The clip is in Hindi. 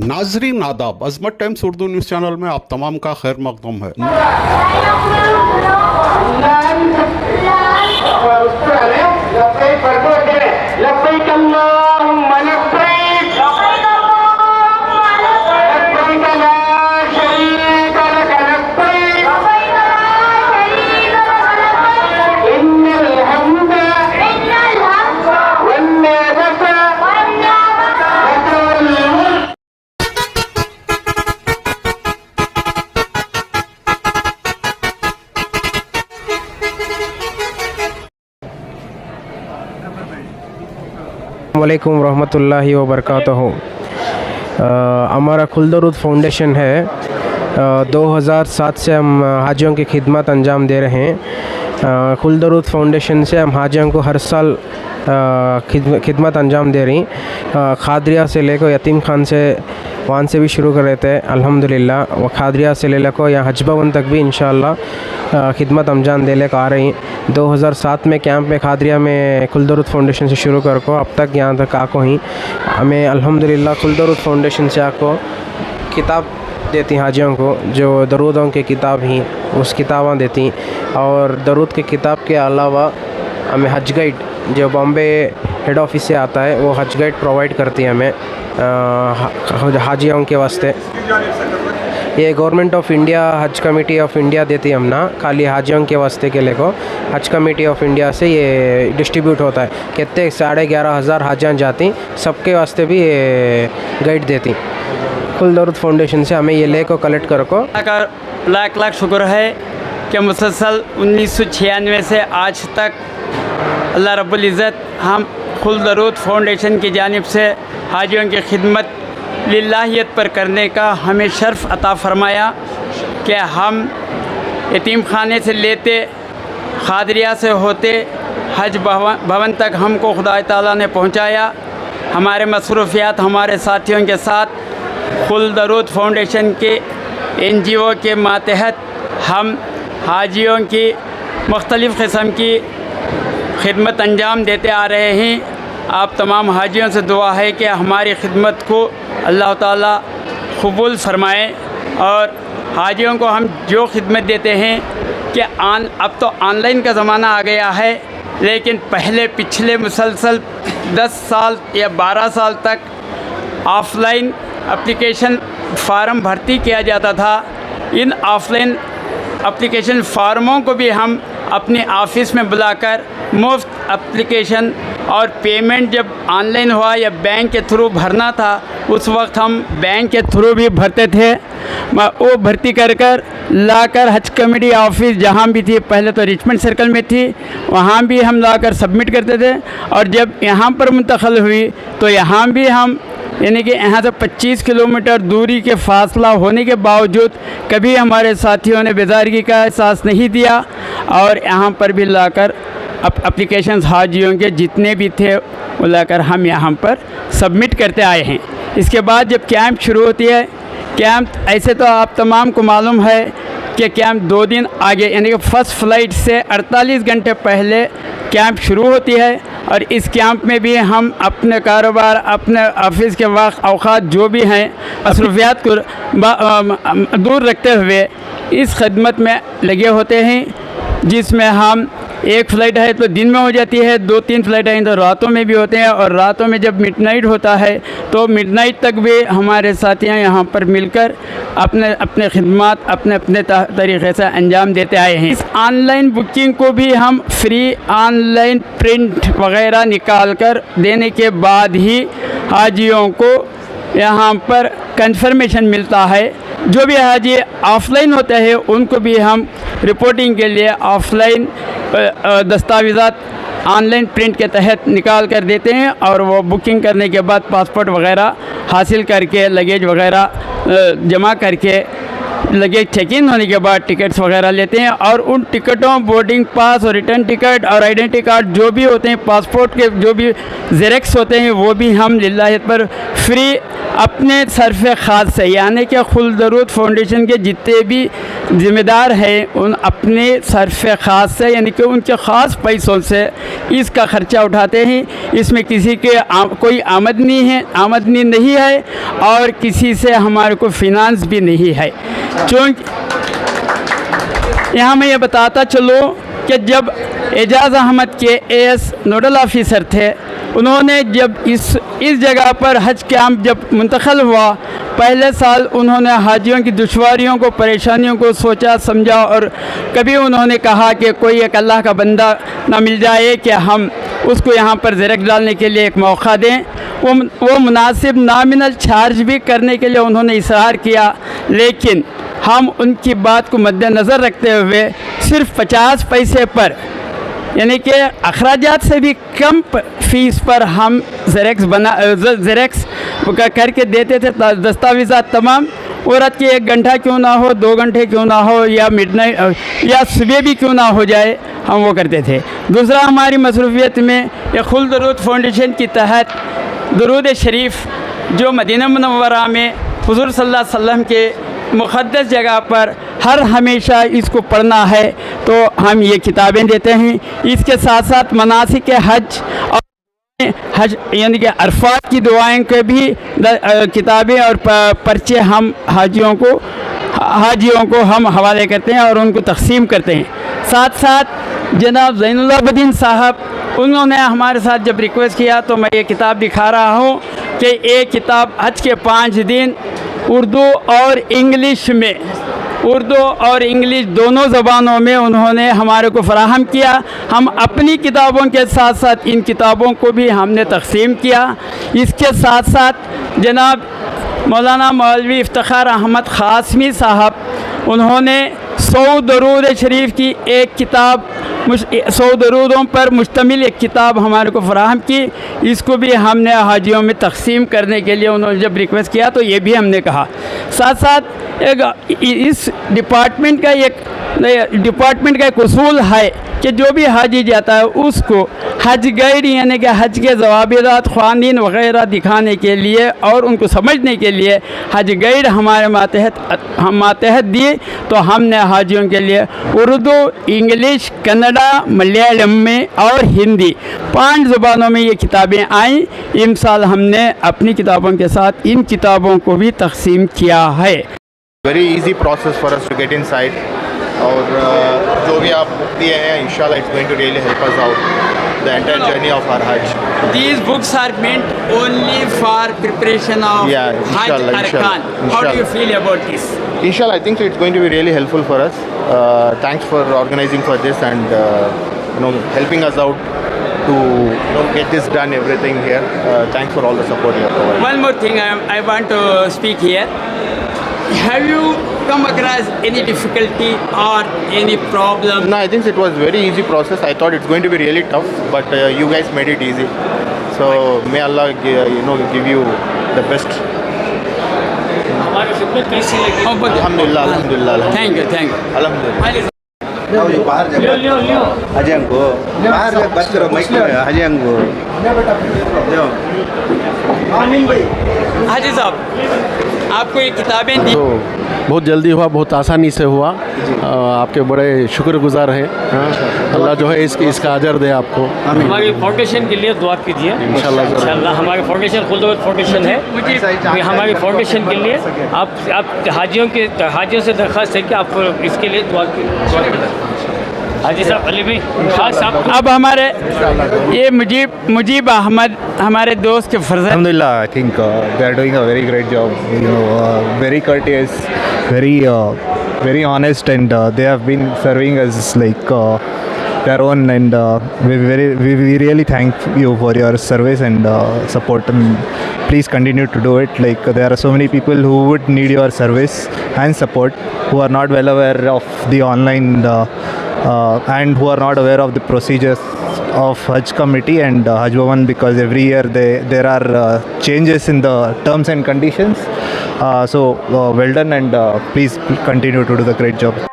नाजरीन आदाब, अजमत टाइम्स उर्दू न्यूज़ चैनल में आप तमाम का खैर मकदम है। वालेकुम रहमतुल्लाहि व बरकातहू। हमारा खुलदरूद फाउंडेशन है। 2007 से हम हाजियों की खिदमत अंजाम दे रहे हैं। खुलदरूद फाउंडेशन से हम हाजियों को हर साल खिदमत अंजाम दे रही। खादरिया से लेकर यतीम खान से वहाँ से भी शुरू कर रहे थे अल्हम्दुलिल्लाह। वो खादरिया से ले को या हज भवन तक भी इंशाअल्लाह खिदमत अंजाम दे लेकर आ रही। 2007 में कैंप में खादरिया में खुलदरूद फाउंडेशन से शुरू कर को अब तक यहाँ तक आको ही हमें अल्हम्दुलिल्लाह खुलदरूद फाउंडेशन से आको किताब देती हाजियों को, जो दरूदों की किताब ही उस किताबें देती। और दरूद की किताब के अलावा हमें हज गाइड जो बॉम्बे हेड ऑफिस से आता है वो हज गाइड प्रोवाइड करती है हमें हाजियों के वास्ते। ये गवर्नमेंट ऑफ इंडिया हज कमेटी ऑफ इंडिया देती है हम ना, खाली हाजियों के वास्ते के लिए को हज कमेटी ऑफ इंडिया से ये डिस्ट्रीब्यूट होता है। कितने 11,500 हाजियाँ जाती, सबके वास्ते भी ये गाइड देती। खुलदरूद फाउंडेशन से हमें ये ले को कलेक्ट कर को लाख लाख शुक्र है कि मुसलसल 1996 से आज तक अल्लाह रब्बुल इज़्ज़त हम खुलदरूद फाउंडेशन की जानिब से हाजियों की खिदमत लिल्लाहियत पर करने का हमें शर्फ़ अता फ़रमाया कि हम यतीम खाने से लेते खादरिया से होते हज भवन तक हमको खुदा ताला ने पहुँचाया। हमारे मसरूफ़ियात हमारे साथियों के साथ खुलदरूद फाउंडेशन के NGO के मातहत हम हाजियों की मुख्तलिफ़ किस्म की खिदमत अंजाम देते आ रहे हैं। आप तमाम हाजियों से दुआ है कि हमारी खिदमत को अल्लाह ताला कबूल फरमाए। और हाजियों को हम जो खिदमत देते हैं कि अब तो ऑनलाइन का ज़माना आ गया है, लेकिन पहले पिछले मुसलसल 10 साल या 12 साल तक ऑफ़लाइन एप्लीकेशन फ़ार्म भर्ती किया जाता था। इन ऑफ़लाइन एप्लीकेशन फ़ार्मों को भी हम अपने ऑफ़िस में बुलाकर मुफ्त एप्लीकेशन और पेमेंट जब ऑनलाइन हुआ या बैंक के थ्रू भरना था, उस वक्त हम बैंक के थ्रू भी भरते थे। वो भर्ती कर लाकर हज कमेटी ऑफिस जहाँ भी थी, पहले तो रिचमंड सर्कल में थी, वहाँ भी हम लाकर सबमिट करते थे। और जब यहाँ पर मुंतकिल हुई तो यहाँ भी हम यानी कि यहाँ से 25 किलोमीटर दूरी के फासला होने के बावजूद कभी हमारे साथियों ने बेजारगी का एहसास नहीं दिया और यहाँ पर भी लाकर एप्लीकेशंस हाजियों के जितने भी थे वो लाकर हम यहाँ पर सबमिट करते आए हैं। इसके बाद जब कैंप शुरू होती है, कैंप ऐसे तो आप तमाम को मालूम है कि कैंप 2 दिन आगे यानी कि फ़र्स्ट फ़्लाइट से 48 घंटे पहले कैंप शुरू होती है। और इस कैंप में भी हम अपने कारोबार, अपने ऑफिस के वक्त औकात जो भी हैं मसरूफियात को दूर रखते हुए इस खिदमत में लगे होते हैं, जिसमें हम एक फ़्लाइट है तो दिन में हो जाती है, 2-3 फ़्लाइट हैं तो रातों में भी होते हैं। और रातों में जब मिडनाइट होता है तो मिडनाइट तक भी हमारे साथियाँ यहाँ पर मिलकर अपने अपने खिदमत अपने अपने तरीक़े से अंजाम देते आए हैं। इस ऑनलाइन बुकिंग को भी हम फ्री ऑनलाइन प्रिंट वग़ैरह निकाल कर देने के बाद ही हाजियों को यहाँ पर कंफर्मेशन मिलता है। जो भी हाजी ऑफ़लाइन होते हैं उनको भी हम रिपोर्टिंग के लिए ऑफ़लाइन दस्तावेज़ात ऑनलाइन प्रिंट के तहत निकाल कर देते हैं और वो बुकिंग करने के बाद पासपोर्ट वग़ैरह हासिल करके लगेज वग़ैरह जमा करके लगे चेक इन होने के बाद टिकट्स वगैरह लेते हैं, और उन टिकटों, बोर्डिंग पास और रिटर्न टिकट और आइडेंटिटी कार्ड जो भी होते हैं, पासपोर्ट के जो भी ज़ेरेक्स होते हैं, वो भी हम लिल्लाहियत पर फ्री अपने सरफ़ ख़ास से, यानी कि खुल दरूद फाउंडेशन के जितने भी ज़िम्मेदार हैं उन अपने सरफ़ ख़ास से, यानी कि उनके ख़ास पैसों से इसका ख़र्चा उठाते हैं। इसमें किसी के कोई आमदनी नहीं है और किसी से हमारे को फिनांस भी नहीं है। चूँकि यहाँ मैं ये बताता चलूँ कि जब एजाज़ अहमद के AS नोडल ऑफिसर थे, उन्होंने जब इस जगह पर हज कैंप जब मुंतक़ल हुआ, पहले साल उन्होंने हाजियों की दुश्वारियों को, परेशानियों को सोचा समझा, और कभी उन्होंने कहा कि कोई एक अल्लाह का बंदा ना मिल जाए कि हम उसको यहाँ पर ज़ेरेक्स डालने के लिए एक मौका दें। वो मुनासिब नॉमिनल चार्ज भी करने के लिए उन्होंने इसरार किया, लेकिन हम उनकी बात को मद्देनज़र रखते हुए सिर्फ़ 50 पैसे पर, यानी कि अखराजात से भी कम फ़ीस पर हम ज़ेरेक्स करके देते थे। दस्तावेज़ात तमाम, और रात के 1 घंटा क्यों ना हो, 2 घंटे क्यों ना हो, या मिडनाइट या सुबह भी क्यों ना हो जाए, हम वो करते थे। दूसरा, हमारी मसरूफ़ियत में ये खुल दरूद फाउंडेशन के तहत दरूद शरीफ जो मदीना मुनव्वरा में हुज़ूर सल्लल्लाहु अलैहि वसल्लम के मुक़द्दस जगह पर हर हमेशा इसको पढ़ना है, तो हम ये किताबें देते हैं। इसके साथ साथ मनासिक हज और हज यानी कि अरफात की दुआएं के भी किताबें और पर्चे हम हाजियों को हम हवाले करते हैं और उनको तकसीम करते हैं। साथ साथ जनाब ज़ैनुल आबिदीन साहब, उन्होंने हमारे साथ जब रिक्वेस्ट किया, तो मैं ये किताब दिखा रहा हूँ कि एक किताब हज के 5 दिन उर्दू और इंग्लिश में, उर्दू और इंग्लिश दोनों ज़बानों में उन्होंने हमारे को फ़राहम किया। हम अपनी किताबों के साथ साथ इन किताबों को भी हमने तक़सीम किया। इसके साथ साथ जनाब मौलाना मौलवी इफ्तिखार अहमद ख़ासमी साहब, उन्होंने 100 दरूद शरीफ की एक किताब, 100 दरूदों पर मुश्तमिल एक किताब हमारे को फ़राहम की। इसको भी हमने हाजियों में तक़सीम करने के लिए उन्होंने जब रिक्वेस्ट किया, तो ये भी हमने कहा। साथ साथ इस डिपार्टमेंट का एक उसूल है कि जो भी हाजी जाता है उसको हज गाइड, यानी कि हज के ज़वाबिरात, क़वानीन वग़ैरह दिखाने के लिए और उनको समझने के लिए हज गाइड हमारे मातहत दिए। तो हमने हाजियों के लिए उर्दू, इंग्लिश, कन्नड़ा, मलयालम में और हिंदी 5 ज़ुबानों में ये किताबें आईं। इन साल हमने अपनी किताबों के साथ इन किताबों को भी तक़सीम किया है। Very easy process for us to get inside, और जो भी आप बुक दिए हैं, इंशाल्लाह it's going to really help us out the entire journey of our Hajj. These books are meant only for preparation of Hajj Arkan. How do you feel about this? Inshallah, I think it's going to be really helpful for us. Thanks for organizing for this and helping us out to get this done, everything here. Thanks for all the support you have provided. One more thing I want to speak here. Have you come across any difficulty or any problem? No, I think it was very easy process. I thought it's going to be really tough, but you guys made it easy. So may Allah give you the best. हमारी खिदमत कैसी लगी? Alhamdulillah, alhamdulillah. Thank you. Alhamdulillah. हजम को बाहर में बस करो, माइक में हजम को हाजी साहब, आपको ये किताबें दी, तो बहुत जल्दी हुआ, बहुत आसानी से हुआ। आपके बड़े शुक्रगुजार हैं। अल्लाह जो है इसका अजर दे आपको। हमारी फाउंडेशन के लिए दुआ कीजिए इंशाल्लाह। हमारी फाउंडेशन खुल दरूद फाउंडेशन है। हमारी फाउंडेशन के लिए आप हाजियों से दरख्वास्त है कि आप इसके लिए दुआ कीजिए। हाजी साहब, अली भाई खास साहब। अब हमारे ये मुजीब अहमद हमारे दोस्त के फर्ज। Alhamdulillah, I think they are doing a very great job. Very courteous, very honest, and they have been serving us like their own. And we really thank you for your service and support. And please continue to do it. Like there are so many people who would need your service and support, who are not well aware of the online and who are not aware of the procedures of Hajj committee and Hajj Bhavan, because every year there are changes in the terms and conditions. So well done, and please continue to do the great job.